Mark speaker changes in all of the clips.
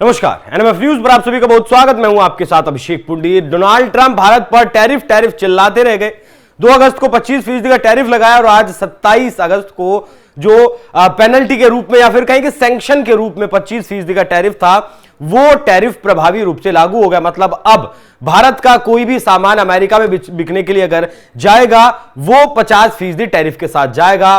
Speaker 1: नमस्कार, NMF news पर आप सभी का बहुत स्वागत। मैं हूं आपके साथ अभिषेक पुंडी। डोनाल्ड ट्रंप भारत पर टैरिफ चिल्लाते रह गए। 2 अगस्त को 25% का टैरिफ लगाया और आज 27 अगस्त को जो पेनल्टी के रूप में या फिर कहीं के सैंक्शन के रूप में 25% का टैरिफ था, वो टैरिफ प्रभावी रूप से लागू हो गया। मतलब अब भारत का कोई भी सामान अमेरिका में बिकने के लिए अगर जाएगा, वो 50% टैरिफ के साथ जाएगा।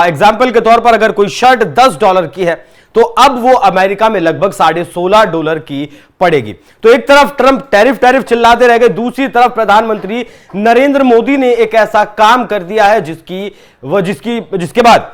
Speaker 1: एग्जाम्पल के तौर पर अगर कोई शर्ट $10 की है तो अब वो अमेरिका में लगभग $16.5 की पड़ेगी। तो एक तरफ ट्रंप टैरिफ चिल्लाते रह गए, दूसरी तरफ प्रधानमंत्री नरेंद्र मोदी ने एक ऐसा काम कर दिया है जिसके बाद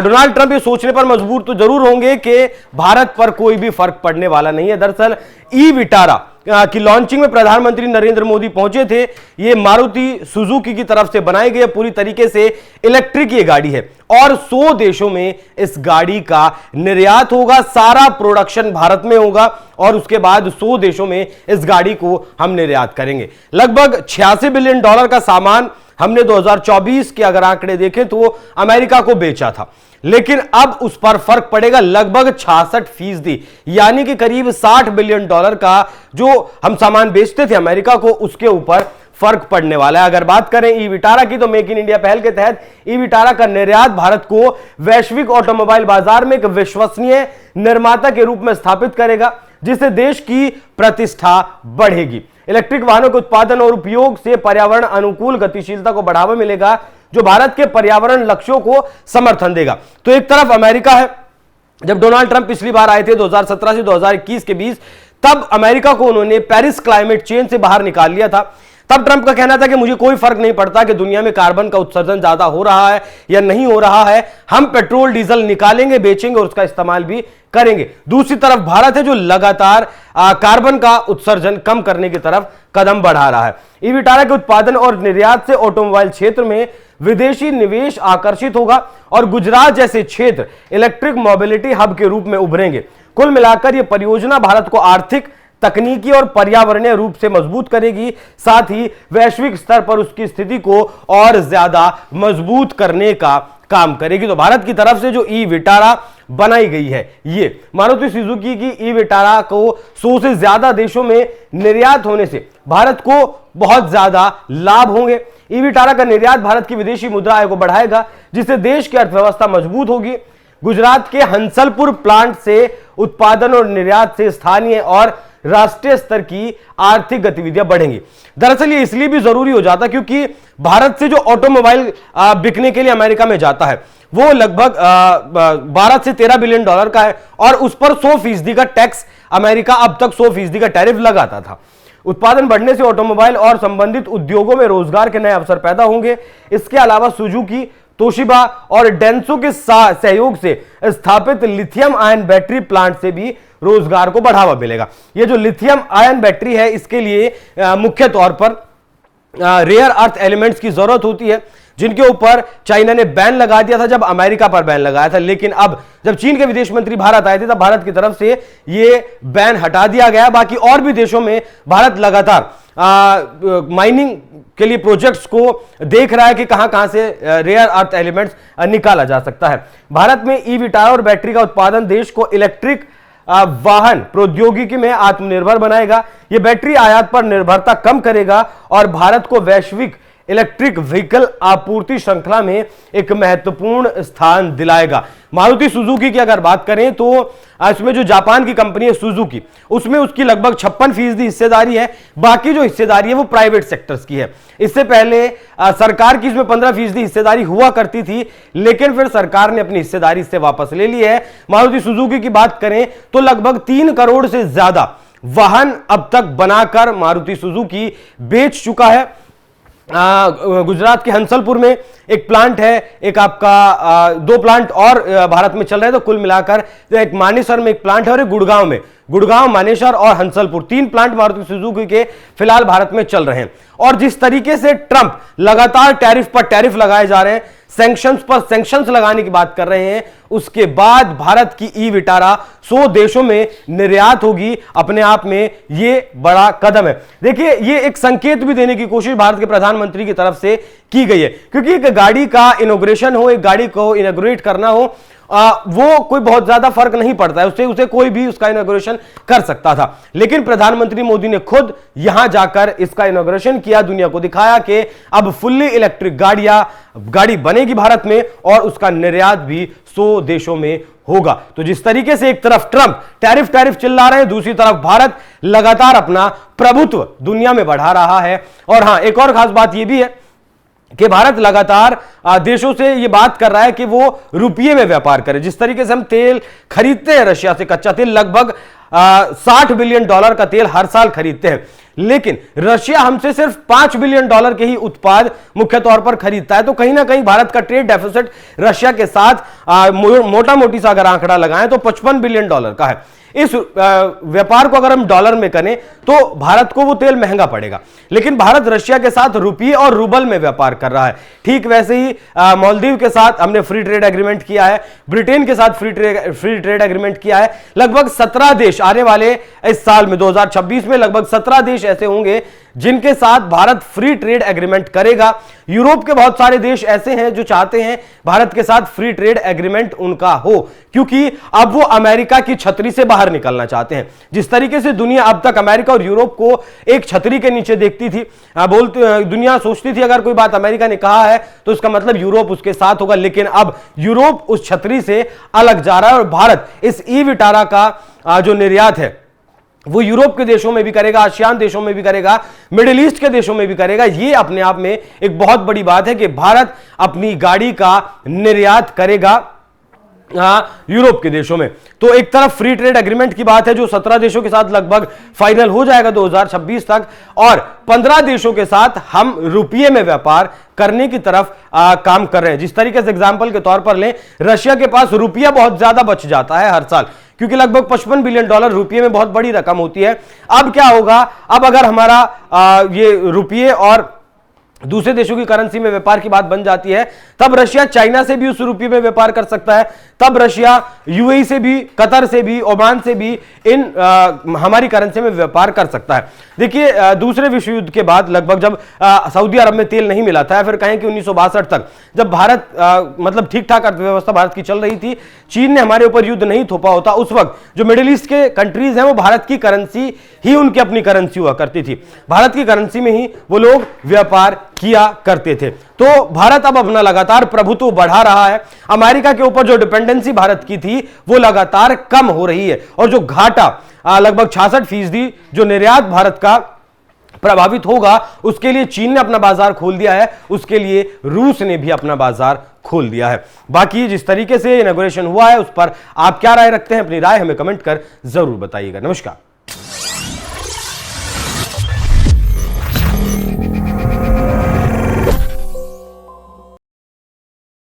Speaker 1: डोनाल्ड ट्रंप ये सोचने पर मजबूर तो जरूर होंगे कि भारत पर कोई भी फर्क पड़ने वाला नहीं है। दरअसल ई विटारा की लॉन्चिंग में प्रधानमंत्री नरेंद्र मोदी पहुंचे थे। ये मारुति सुजुकी की तरफ से बनाई गई पूरी तरीके से इलेक्ट्रिक ये गाड़ी है और 100 देशों में इस गाड़ी का निर्यात होगा। सारा प्रोडक्शन भारत में होगा और उसके बाद 100 देशों में इस गाड़ी को हम निर्यात करेंगे। लगभग $86 बिलियन का सामान हमने 2024 के अगर आंकड़े देखें तो अमेरिका को बेचा था, लेकिन अब उस पर फर्क पड़ेगा लगभग 66%, यानी कि करीब $60 बिलियन का जो हम सामान बेचते थे अमेरिका को, उसके ऊपर फर्क पड़ने वाला है। अगर बात करें ई विटारा की, तो मेक इन इंडिया पहल के तहत ई विटारा का निर्यात भारत को वैश्विक ऑटोमोबाइल बाजार में एक विश्वसनीय निर्माता के रूप में स्थापित करेगा, जिससे देश की प्रतिष्ठा बढ़ेगी। इलेक्ट्रिक वाहनों के उत्पादन और उपयोग से पर्यावरण अनुकूल गतिशीलता को बढ़ावा मिलेगा, जो भारत के पर्यावरण लक्ष्यों को समर्थन देगा। तो एक तरफ अमेरिका है, जब डोनाल्ड ट्रंप पिछली बार आए थे 2017 से 2021 के बीच, तब अमेरिका को उन्होंने पेरिस क्लाइमेट चेंज से बाहर निकाल लिया था। तब ट्रंप का कहना था कि मुझे कोई फर्क नहीं पड़ता कि दुनिया में कार्बन का उत्सर्जन ज्यादा हो रहा है या नहीं हो रहा है, हम पेट्रोल डीजल निकालेंगे, बेचेंगे और उसका इस्तेमाल भी करेंगे। दूसरी तरफ भारत है जो लगातार कार्बन का उत्सर्जन कम करने की तरफ कदम बढ़ा रहा है। ई विटारा के उत्पादन और निर्यात से ऑटोमोबाइल क्षेत्र में विदेशी निवेश आकर्षित होगा और गुजरात जैसे क्षेत्र इलेक्ट्रिक मोबिलिटी हब के रूप में उभरेंगे। कुल मिलाकर यह परियोजना भारत को आर्थिक, तकनीकी और पर्यावरणीय रूप से मजबूत करेगी, साथ ही वैश्विक स्तर पर उसकी स्थिति को और ज्यादा मजबूत करने का काम करेगी। तो भारत की तरफ से जो ई विटारा बनाई गई है, ये मारुति सुजुकी की ई विटारा को 100 से ज्यादा देशों में निर्यात होने से भारत को बहुत ज्यादा लाभ होंगे। ई विटारा का निर्यात भारत की विदेशी मुद्रा आय को बढ़ाएगा, जिससे देश की अर्थव्यवस्था मजबूत होगी। गुजरात के हंसलपुर प्लांट से उत्पादन और निर्यात से स्थानीय और राष्ट्रीय स्तर की आर्थिक गतिविधियां बढ़ेंगी। दरअसल ये इसलिए भी जरूरी हो जाता क्योंकि भारत से जो ऑटोमोबाइल बिकने के लिए अमेरिका में जाता है, वो लगभग 12 से 13 बिलियन डॉलर का है और उस पर 100% का टैक्स अमेरिका अब तक 100% का टैरिफ लगाता था। उत्पादन बढ़ने से ऑटोमोबाइल और संबंधित उद्योगों में रोजगार के नए अवसर पैदा होंगे। इसके अलावा सुजुकी, तोशिबा और डेंसो के सहयोग से स्थापित लिथियम आयन बैटरी प्लांट से भी रोजगार को बढ़ावा मिलेगा। ये जो लिथियम आयन बैटरी है, इसके लिए मुख्य तौर पर रेयर अर्थ एलिमेंट्स की जरूरत होती है, जिनके ऊपर चाइना ने बैन लगा दिया था जब अमेरिका पर बैन लगाया था। लेकिन अब जब चीन के विदेश मंत्री भारत आए थे, तब भारत की तरफ से ये बैन हटा दिया गया। बाकी और भी देशों में भारत लगातार माइनिंग के लिए प्रोजेक्ट्स को देख रहा है कि कहां से रेयर अर्थ एलिमेंट्स निकाला जा सकता है। भारत में ई विटारा और बैटरी का उत्पादन देश को इलेक्ट्रिक वाहन प्रौद्योगिकी में आत्मनिर्भर बनाएगा। यह बैटरी आयात पर निर्भरता कम करेगा और भारत को वैश्विक इलेक्ट्रिक व्हीकल आपूर्ति श्रृंखला में एक महत्वपूर्ण स्थान दिलाएगा। मारुति सुजुकी की अगर बात करें तो इसमें जो जापान की कंपनी है सुजुकी, उसमें उसकी लगभग 56% हिस्सेदारी है। बाकी जो हिस्सेदारी है वो प्राइवेट सेक्टर्स की है। इससे पहले सरकार की इसमें 15% हिस्सेदारी हुआ करती थी, लेकिन फिर सरकार ने अपनी हिस्सेदारी इससे वापस ले ली है। मारुति सुजुकी की बात करें तो लगभग 3 करोड़ से ज्यादा वाहन अब तक बनाकर मारुति सुजुकी बेच चुका है। गुजरात के हंसलपुर में एक प्लांट है, एक आपका 2 प्लांट और भारत में चल रहे हैं। तो कुल मिलाकर एक मानेसर में एक प्लांट है और एक गुड़गांव में, गुड़गांव, मानेसर और हंसलपुर 3 प्लांट मारुति सुजुकी के फिलहाल भारत में चल रहे हैं। और जिस तरीके से ट्रंप लगातार टैरिफ पर टैरिफ लगाए जा रहे हैं, सैंक्शंस पर सैंक्शंस लगाने की बात कर रहे हैं, उसके बाद भारत की ई विटारा 100 देशों में निर्यात होगी। अपने आप में यह बड़ा कदम है। देखिए, यह एक संकेत भी देने की कोशिश भारत के प्रधानमंत्री की तरफ से की गई है, क्योंकि एक गाड़ी का इनॉग्रेशन हो, एक गाड़ी को इनॉग्रेट करना हो, वो कोई बहुत ज्यादा फर्क नहीं पड़ता है, उससे उसे कोई भी उसका इनॉग्रेशन कर सकता था। लेकिन प्रधानमंत्री मोदी ने खुद यहां जाकर इसका इनॉग्रेशन किया, दुनिया को दिखाया कि अब फुल्ली इलेक्ट्रिक गाड़ी बनेगी भारत में और उसका निर्यात भी 100 देशों में होगा। तो जिस तरीके से एक तरफ ट्रंप टैरिफ चिल्ला रहे हैं, दूसरी तरफ भारत लगातार अपना प्रभुत्व दुनिया में बढ़ा रहा है। और हां, एक और खास बात यह भी है कि भारत लगातार देशों से यह बात कर रहा है कि वो रुपये में व्यापार करे। जिस तरीके से हम तेल खरीदते हैं रशिया से, कच्चा तेल लगभग $60 बिलियन का तेल हर साल खरीदते हैं, लेकिन रशिया हमसे सिर्फ $5 बिलियन के ही उत्पाद मुख्य तौर पर खरीदता है। तो कहीं ना कहीं भारत का ट्रेड डेफिसिट रशिया के साथ मोटा मोटी सा अगर आंकड़ा लगाएं तो $55 बिलियन का है। इस व्यापार को अगर हम डॉलर में करें तो भारत को वो तेल महंगा पड़ेगा, लेकिन भारत रशिया के साथ रुपये और रूबल में व्यापार कर रहा है। ठीक वैसे ही मालदीव के साथ हमने फ्री ट्रेड एग्रीमेंट किया है, ब्रिटेन के साथ फ्री ट्रेड एग्रीमेंट किया है। लगभग 17 देश आने वाले इस साल में 2026 में लगभग 17 देश ऐसे होंगे जिनके साथ भारत फ्री ट्रेड एग्रीमेंट करेगा। यूरोप के बहुत सारे देश ऐसे हैं जो चाहते हैं भारत के साथ फ्री ट्रेड एग्रीमेंट उनका हो, क्योंकि अब वो अमेरिका की छतरी से बाहर निकलना चाहते हैं। जिस तरीके से दुनिया अब तक अमेरिका और यूरोप को एक छतरी के नीचे देखती थी, दुनिया सोचती थी अगर कोई बात अमेरिका ने कहा है तो उसका मतलब यूरोप उसके साथ होगा, लेकिन अब यूरोप उस छतरी से अलग जा रहा है और भारत इस ई विटारा का जो निर्यात है वो यूरोप के देशों में भी करेगा, आसियान देशों में भी करेगा, मिडिल ईस्ट के देशों में भी करेगा। ये अपने आप में एक बहुत बड़ी बात है कि भारत अपनी गाड़ी का निर्यात करेगा यूरोप के देशों में। तो एक तरफ फ्री ट्रेड एग्रीमेंट की बात है जो 17 देशों के साथ लगभग फाइनल हो जाएगा 2026 तक, और 15 देशों के साथ हम रुपये में व्यापार करने की तरफ काम कर रहे हैं। जिस तरीके से एग्जांपल के तौर पर लें, रशिया के पास रुपया बहुत ज्यादा बच जाता है हर साल, क्योंकि लगभग $55 बिलियन रुपये में बहुत बड़ी रकम होती है। अब क्या होगा, अब अगर हमारा ये रुपये और दूसरे देशों की करेंसी में व्यापार की बात बन जाती है, तब रशिया चाइना से भी उस रुपये में व्यापार कर सकता है, तब रशिया यूएई से भी, कतर से भी, ओमान से भी इन हमारी करेंसी में व्यापार कर सकता है। देखिए, दूसरे विश्व युद्ध के बाद लगभग जब सऊदी अरब में तेल नहीं मिला था, या फिर कहें कि 1962 तक जब भारत मतलब ठीक ठाक अर्थव्यवस्था भारत की चल रही थी, चीन ने हमारे ऊपर युद्ध नहीं थोपा होता, उस वक्त जो मिडिल ईस्ट के कंट्रीज हैं वो भारत की करेंसी ही उनकी अपनी करेंसी हुआ करती थी, भारत की करेंसी में ही वो लोग व्यापार किया करते थे। तो भारत अब अपना लगातार प्रभुत्व बढ़ा रहा है। अमेरिका के ऊपर जो डिपेंडेंसी भारत की थी वो लगातार कम हो रही है, और जो घाटा लगभग 66% जो निर्यात भारत का प्रभावित होगा, उसके लिए चीन ने अपना बाजार खोल दिया है, उसके लिए रूस ने भी अपना बाजार खोल दिया है। बाकी जिस तरीके से इनॉग्रेशन हुआ है उस पर आप क्या राय रखते हैं, अपनी राय हमें कमेंट कर जरूर बताइएगा। नमस्कार।